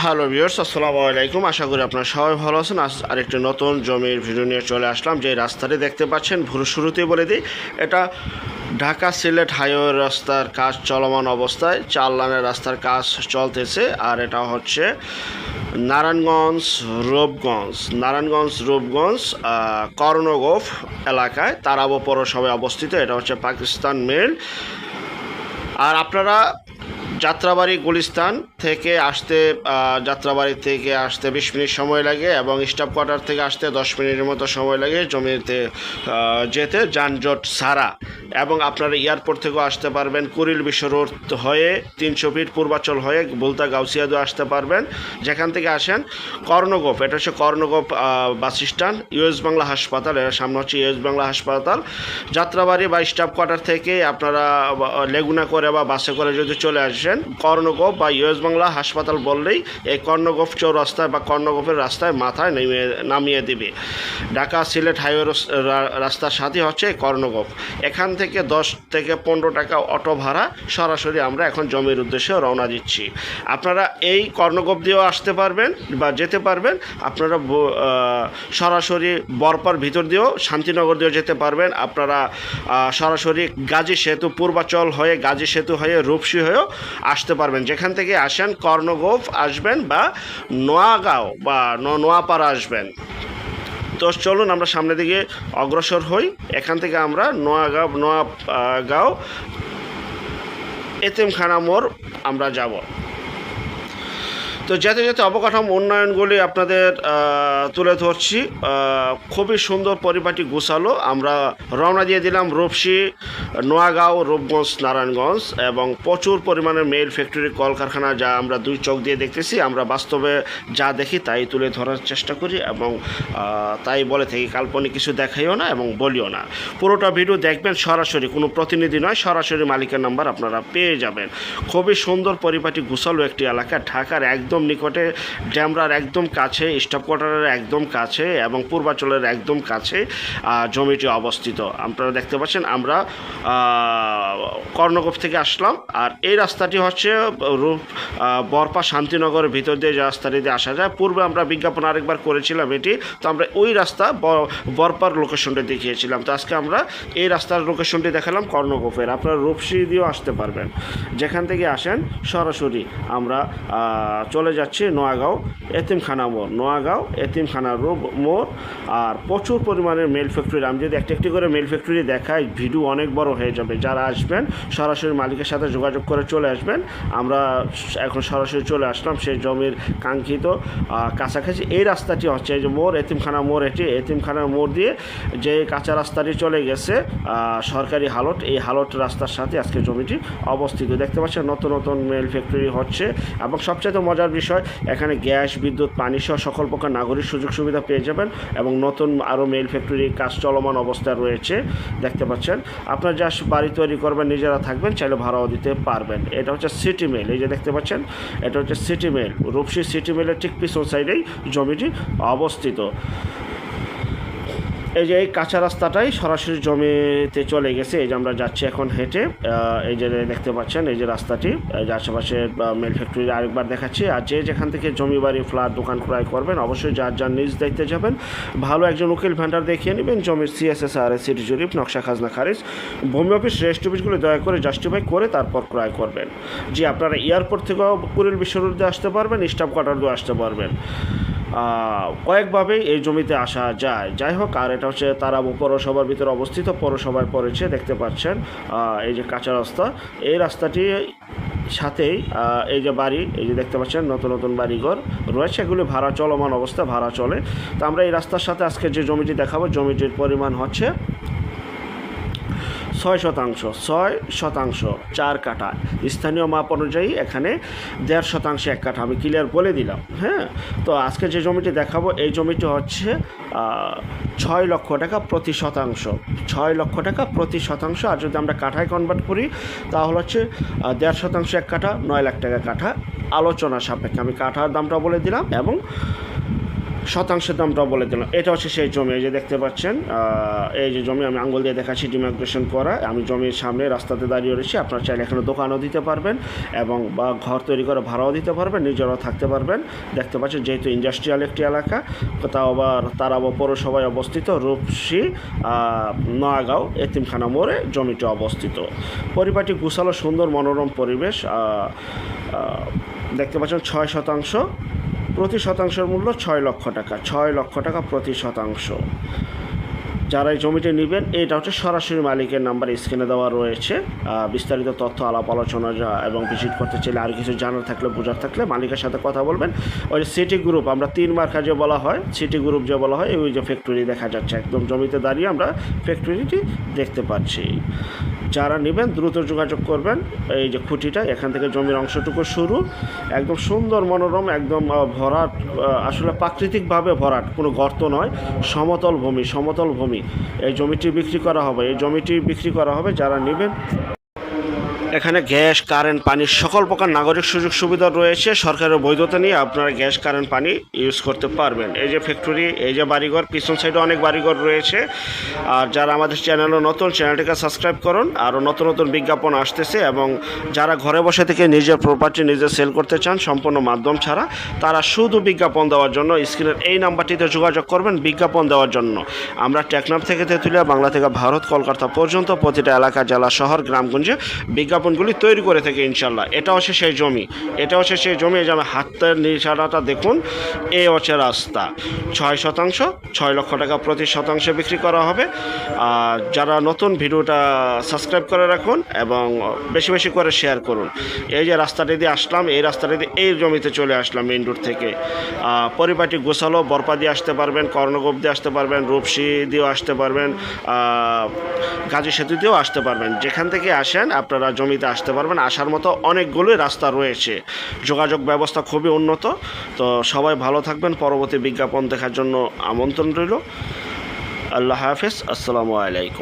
Hello viewers, আসসালামু আলাইকুম। আশা করি আপনারা সবাই ভালো আছেন। আজ আরেকটি নতুন জমির ভিডিও নিয়ে চলে আসলাম। যে রাস্তাটি দেখতে পাচ্ছেন, শুরুতেই বলে দিই, এটা ঢাকা সিলেট হাইওয়ে রাস্তার কাজ চলমান অবস্থায়, 4 লাইনের রাস্তার কাজ চলতেছে। আর এটা হচ্ছে নারায়ণগঞ্জ কর্ণগোফ এলাকায় তারাবো পৌরসভায় অবস্থিত। এটা হচ্ছে পাকিস্তান মেল। আর আপনারা যাত্রাবাড়ি গুলিস্তান থেকে আসতে যাত্রাবাড়ি থেকে আসতে 20 মিনিট সময় লাগে এবং স্টাফ কোয়ার্টার থেকে আসতে 10 মিনিটের মতো সময় লাগে জমিতে যেতে, যানজট ছাড়া। এবং আপনারা এয়ারপোর্ট থেকেও আসতে পারবেন, কুড়িল বিশ্ব রোড হয়ে 300 ফিট পূর্বাচল হয়ে বুলতা গাউসিয়াদও আসতে পারবেন। যেখান থেকে আসেন কর্ণগোফ, এটা হচ্ছে কর্ণগোফ বাস স্ট্যান্ড, ইউএস বাংলা হাসপাতাল, এর সামনে হচ্ছে ইউএস বাংলা হাসপাতাল। যাত্রাবাড়ি বা স্টাফ কোয়ার্টার থেকে আপনারা লেগুনা করে বা বাসে করে যদি চলে আসেন, কর্ণগোফ বা ইউএস বাংলা হাসপাতাল বললেই এই কর্ণগোফ চৌরাস্তায় বা কর্ণগোফের রাস্তায় মাথায় নামিয়ে দিবে। ঢাকা সিলেট হাইওয়ে রাস্তার সাথে হচ্ছে কর্ণগোফ। এখান থেকে 10 থেকে 15 টাকা অটো ভাড়া, সরাসরি আমরা এখন জমির উদ্দেশ্যে রওনা দিচ্ছি। আপনারা এই কর্ণগোফ দিয়েও আসতে পারবেন বা যেতে পারবেন। আপনারা সরাসরি বরপার ভিতর দিয়েও শান্তিনগর দিয়েও যেতে পারবেন। আপনারা সরাসরি গাজী সেতু পূর্বাচল হয়ে, গাজী সেতু হয়ে, রূপসী হয়েও আসতে পারবেন। যেখান থেকে আসেন কর্ণগোফ আসবেন বা নোয়াগাঁও বা নোয়াপাড়া আসবেন। তো চলুন আমরা সামনের দিকে অগ্রসর হই। এখান থেকে আমরা নোয়াগাঁও এতিমখানা মোড় আমরা যাব। তো যেতে যেতে অবকাঠামো উন্নয়নগুলি আপনাদের তুলে ধরছি। খুবই সুন্দর, পরিপাটি, গোছালো। আমরা রওনা দিয়ে দিলাম রূপসী, নোয়াগাঁও, রূপগঞ্জ, নারায়ণগঞ্জ, এবং প্রচুর পরিমাণে মেইল ফ্যাক্টরি, কলকারখানা, যা আমরা দুই চোখ দিয়ে দেখতেছি। আমরা বাস্তবে যা দেখি তাই তুলে ধরার চেষ্টা করি এবং তাই বলে থাকি, কাল্পনিক কিছু দেখাইও না এবং বলিও না। পুরোটা ভিডিও দেখবেন, সরাসরি কোনো প্রতিনিধি নয়, সরাসরি মালিকের নাম্বার আপনারা পেয়ে যাবেন। খুবই সুন্দর, পরিপাটি, গোছালো একটি এলাকা। ঢাকার একদম নিকটে, ড্যামরার একদম কাছে, স্টাফ কোয়ার্টারের একদম কাছে এবং পূর্বাচলের একদম কাছে জমিটি অবস্থিত। আপনারা দেখতে পাচ্ছেন আমরা কর্ণগোফ থেকে আসলাম। আর এই রাস্তাটি হচ্ছে বরপা শান্তিনগরের ভিতর দিয়ে যে রাস্তাটি দিয়ে আসা যায়। পূর্বে আমরা বিজ্ঞাপন আরেকবার করেছিলাম এটি, তো আমরা ওই রাস্তা বরপার লোকেশনটি দেখিয়েছিলাম। তো আজকে আমরা এই রাস্তার লোকেশনটি দেখালাম কর্ণগোফের। আপনারা রূপসী দিয়েও আসতে পারবেন। যেখান থেকে আসেন সরাসরি আমরা চলে যাচ্ছি নোয়াগাঁও এতিমখানা মোড়। আর প্রচুর পরিমাণে মেল ফ্যাক্টরি, আমি যদি একটি করে মেল ফ্যাক্টরি দেখাই ভিডিও অনেক বড় হয়ে যাবে। যারা আসবেন সরাসরি মালিকের সাথে যোগাযোগ করে চলে আসবেন। আমরা এখন সরাসরি চলে আসলাম সেই জমির কাঙ্ক্ষিত কাছাকাছি। এই রাস্তাটি হচ্ছে এই যে মোড়, এতিমখানা মোড়। এটি এতিমখানা মোড় দিয়ে যে কাঁচা রাস্তাটি চলে গেছে সরকারি হালট, এই হালট রাস্তার সাথে আজকে জমিটি অবস্থিত। দেখতে পাচ্ছেন নতুন নতুন মেল ফ্যাক্টরি হচ্ছে এবং সবচেয়ে মজার বিষয়, এখানে গ্যাস, বিদ্যুৎ, পানি সহ সকল প্রকার নাগরিক সুযোগ সুবিধা পেয়ে যাবেন এবং নতুন আরও মেল ফ্যাক্টরি কাজ চলমান অবস্থায় রয়েছে। দেখতে পাচ্ছেন, আপনার যা বাড়ি তৈরি করবেন, নিজেরা থাকবেন, চাইলে ভাড়াও দিতে পারবেন। এটা হচ্ছে সিটি মেল, এই যে দেখতে পাচ্ছেন, এটা হচ্ছে সিটি মেল, রূপসী সিটি মেলের ঠিক পিছন সাইডেই জমিটি অবস্থিত। এই যে এই কাঁচা রাস্তাটাই সরাসরি জমিতে চলে গেছে। এই যে আমরা যাচ্ছি এখন হেঁটে, এই যে দেখতে পাচ্ছেন এই যে রাস্তাটি, এই যে আশেপাশে মেল ফ্যাক্টরি আরেকবার দেখাচ্ছি। আর যে যেখান থেকে জমি, বাড়ি, ফ্ল্যাট, দোকান ক্রয় করবেন, অবশ্যই যার নিজ দায়িত্বে যাবেন। ভালো একজন উকিল ভেন্ডার দেখিয়ে নেবেন। জমির CSSR, সিটি জরিপ, নকশা, খাজনা খারিজ, ভূমি অফিস, রেজিস্ট্রি অফিসগুলো দয়া করে জাস্টিফাই করে তারপর ক্রয় করবেন। জি, আপনারা এয়ারপোর্ট থেকেও কুড়িল বিশ্ব রোড দিয়ে আসতে পারবেন, স্টাফ কোয়ার্টার দিয়ে আসতে পারবেন। কয়েকভাবেই এই জমিতে আসা যায়। যাই হোক, আর এটা হচ্ছে তারাবো পৌরসভার ভিতরে অবস্থিত, পৌরসভায় পড়েছে। দেখতে পাচ্ছেন এই যে কাঁচা রাস্তা, এই রাস্তাটি সাথেই এই যে বাড়ি, এই যে দেখতে পাচ্ছেন নতুন নতুন বাড়িঘর রয়েছে, এগুলি ভাড়া চলমান অবস্থা, ভাড়া চলে। তো আমরা এই রাস্তার সাথে আজকে যে জমিটি দেখাবো, জমিটির পরিমাণ হচ্ছে 6%, 4 কাঠা। স্থানীয় মাপ অনুযায়ী এখানে 1.5% 1 কাঠা, আমি ক্লিয়ার বলে দিলাম। হ্যাঁ, তো আজকে যে জমিটি দেখাবো, এই জমিটি হচ্ছে 6 লক্ষ টাকা প্রতি শতাংশ, 6 লক্ষ টাকা প্রতি শতাংশ। আর যদি আমরা কাঠায় কনভার্ট করি তাহলে হচ্ছে 1.5% 1 কাঠা, 9 লাখ টাকা কাঠা। আলোচনা সাপেক্ষে আমি কাঠার দামটা বলে দিলাম এবং শতাংশের দামটা বলে দিলাম। এটা হচ্ছে সেই জমি, এই যে দেখতে পাচ্ছেন, এই যে জমি আমি আঙ্গুল দিয়ে দেখাচ্ছি ডিমার্কেশন করা। আমি জমির সামনে রাস্তাতে দাঁড়িয়ে রয়েছি। আপনারা চাইলে এখানে দোকানও দিতে পারবেন এবং বা ঘর তৈরি করে ভাড়াও দিতে পারবেন, নিজেরাও থাকতে পারবেন। দেখতে পাচ্ছেন যেহেতু ইন্ডাস্ট্রিয়াল একটি এলাকা, তাও আবার তারাবো পৌরসভায় অবস্থিত, রূপসী নয়াগাঁও এতিমখানা মোড়ে জমিটি অবস্থিত। পরিবারটি গুছালো, সুন্দর মনোরম পরিবেশ। দেখতে পাচ্ছেন 6 শতাংশ, প্রতি শতাংশের মূল্য 6 লক্ষ টাকা, 6 লক্ষ টাকা প্রতি শতাংশ। যারা এই জমিটি নেবেন, এটা হচ্ছে সরাসরি মালিকের নাম্বার স্ক্রিনে দেওয়া রয়েছে। বিস্তারিত তথ্য আলাপ আলোচনা এবং ভিজিট করতে চাইলে আর কিছু জানার থাকলে বোঝার থাকলে মালিকের সাথে কথা বলবেন। ওই সিটি গ্রুপ, আমরা 3 মার্কা যে বলা হয়, সিটি গ্রুপ যে বলা হয়, ওই যে ফ্যাক্টরি দেখা যাচ্ছে একদম জমিতে দাঁড়িয়ে আমরা ফ্যাক্টরিটি দেখতে পাচ্ছি। যারা নেবেন দ্রুত যোগাযোগ করবেন। এই যে খুঁটিটা, এখান থেকে জমির অংশটুকু শুরু, একদম সুন্দর মনোরম, একদম ভরাট, আসলে প্রাকৃতিকভাবে ভরাট, কোনো গর্ত নয়, সমতল ভূমি, সমতল ভূমি। এই জমিটি বিক্রি করা হবে, এই জমিটি বিক্রি করা হবে। যারা নেবেন, এখানে গ্যাস, কারেন্ট, পানির সকল প্রকার নাগরিক সুযোগ সুবিধা রয়েছে। সরকারের বৈধতা নিয়ে আপনারা গ্যাস, কারেন্ট, পানি ইউজ করতে পারবেন। এই যে ফ্যাক্টরি, এই যে বাড়িঘর, পিছন সাইডে অনেক বাড়িঘর রয়েছে। আর যারা আমাদের চ্যানেলে নতুন, চ্যানেলটিকে সাবস্ক্রাইব করুন। আরও নতুন নতুন বিজ্ঞাপন আসতেছে এবং যারা ঘরে বসে থেকে নিজের প্রপার্টি নিজে সেল করতে চান সম্পূর্ণ মাধ্যম ছাড়া, তারা শুধু বিজ্ঞাপন দেওয়ার জন্য স্ক্রিনের এই নাম্বারটিতে যোগাযোগ করবেন বিজ্ঞাপন দেওয়ার জন্য। আমরা টেকনাফ থেকে তেঁতুলিয়া, বাংলা থেকে ভারত, কলকাতা পর্যন্ত প্রতিটা এলাকা, জেলা, শহর, গ্রামগঞ্জে বিজ্ঞাপনগুলি তৈরি করে থাকে ইনশাল্লাহ। এটা হচ্ছে সেই জমি, এটা হচ্ছে সেই জমি। এই যে আমি হাতের নিশানাটা দেখুন, এই হচ্ছে রাস্তা। 6 শতাংশ, 6 লক্ষ টাকা প্রতি শতাংশে বিক্রি করা হবে। আর যারা নতুন, ভিডিওটা সাবস্ক্রাইব করে রাখুন এবং বেশি বেশি করে শেয়ার করুন। এই যে রাস্তাটি দিয়ে আসলাম, এই রাস্তাটি দিয়ে এই জমিতে চলে আসলাম মেইন রোড থেকে। পরিবারটি গোছালো, বরপা দিয়ে আসতে পারবেন, কর্ণগোপ দিয়ে আসতে পারবেন, রূপসী দিয়েও আসতে পারবেন, গাজী সেতু দিয়েও আসতে পারবেন। যেখান থেকে আসেন আপনারা জমিতে আসতে পারবেন। আসার মতো অনেকগুলোই রাস্তা রয়েছে, যোগাযোগ ব্যবস্থা খুবই উন্নত। তো সবাই ভালো থাকবেন। পরবর্তী বিজ্ঞাপন দেখার জন্য আমন্ত্রণ রইল। আল্লাহ হাফেজ, আসসালামু আলাইকুম।